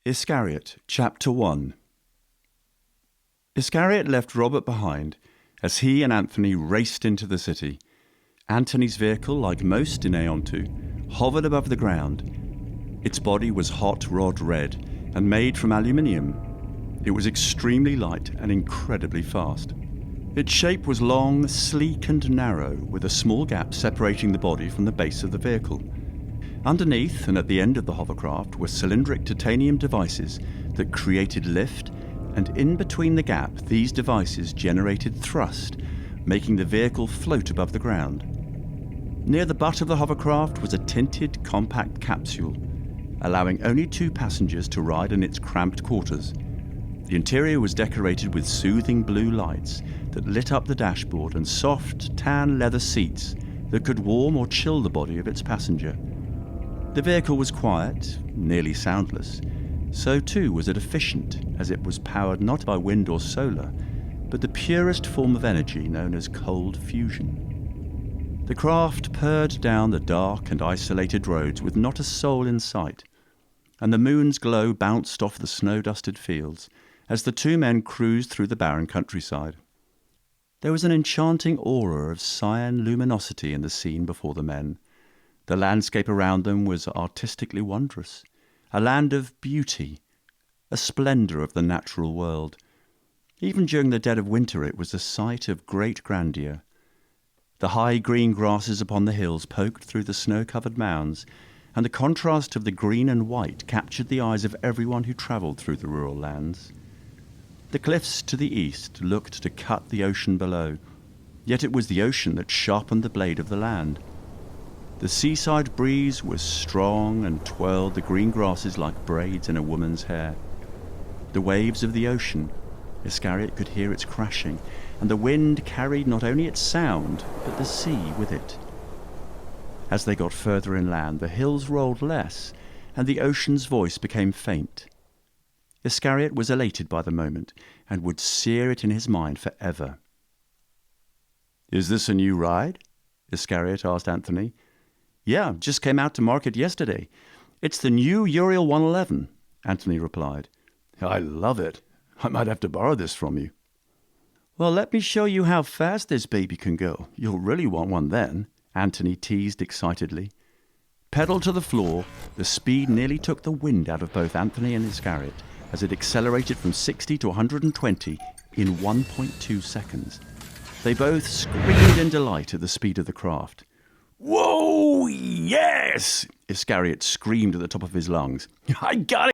Iscariot Chapter One. Iscariot left Robert behind as he and Antony raced into the city. Antony's vehicle, like most in Aeon II, hovered above the ground. Its body was hot rod red and made from aluminium. It was extremely light and incredibly fast. Its shape was long, sleek and narrow, with a small gap separating the body from the base of the vehicle. Underneath and at the end of the hovercraft were cylindric titanium devices that created lift, and in between the gap these devices generated thrust, making the vehicle float above the ground. Near the butt of the hovercraft was a tinted compact capsule, allowing only 2 passengers to ride in its cramped quarters. The interior was decorated with soothing blue lights that lit up the dashboard and soft tan leather seats that could warm or chill the body of its passenger. The vehicle was quiet, nearly soundless. So too was it efficient, as it was powered not by wind or solar, but the purest form of energy known as cold fusion. The craft purred down the dark and isolated roads with not a soul in sight, and the moon's glow bounced off the snow-dusted fields as the 2 men cruised through the barren countryside. There was an enchanting aura of cyan luminosity in the scene before the men. The landscape around them was artistically wondrous, a land of beauty, a splendour of the natural world. Even during the dead of winter it was a sight of great grandeur. The high green grasses upon the hills poked through the snow-covered mounds, and the contrast of the green and white captured the eyes of everyone who travelled through the rural lands. The cliffs to the east looked to cut the ocean below, yet it was the ocean that sharpened the blade of the land. The seaside breeze was strong and twirled the green grasses like braids in a woman's hair. The waves of the ocean, Iscariot could hear its crashing, and the wind carried not only its sound, but the sea with it. As they got further inland, the hills rolled less, and the ocean's voice became faint. Iscariot was elated by the moment, and would sear it in his mind forever. "Is this a new ride?" Iscariot asked Antony. "Yeah, just came out to market yesterday. It's the new Uriel 111, Antony replied. "I love it. I might have to borrow this from you." "Well, let me show you how fast this baby can go. You'll really want one then," Antony teased excitedly. Pedal to the floor, the speed nearly took the wind out of both Antony and Iscariot as it accelerated from 60 to 120 in 1.2 seconds. They both screamed in delight at the speed of the craft. "Whoa, yes!" Iscariot screamed at the top of his lungs. "I got it!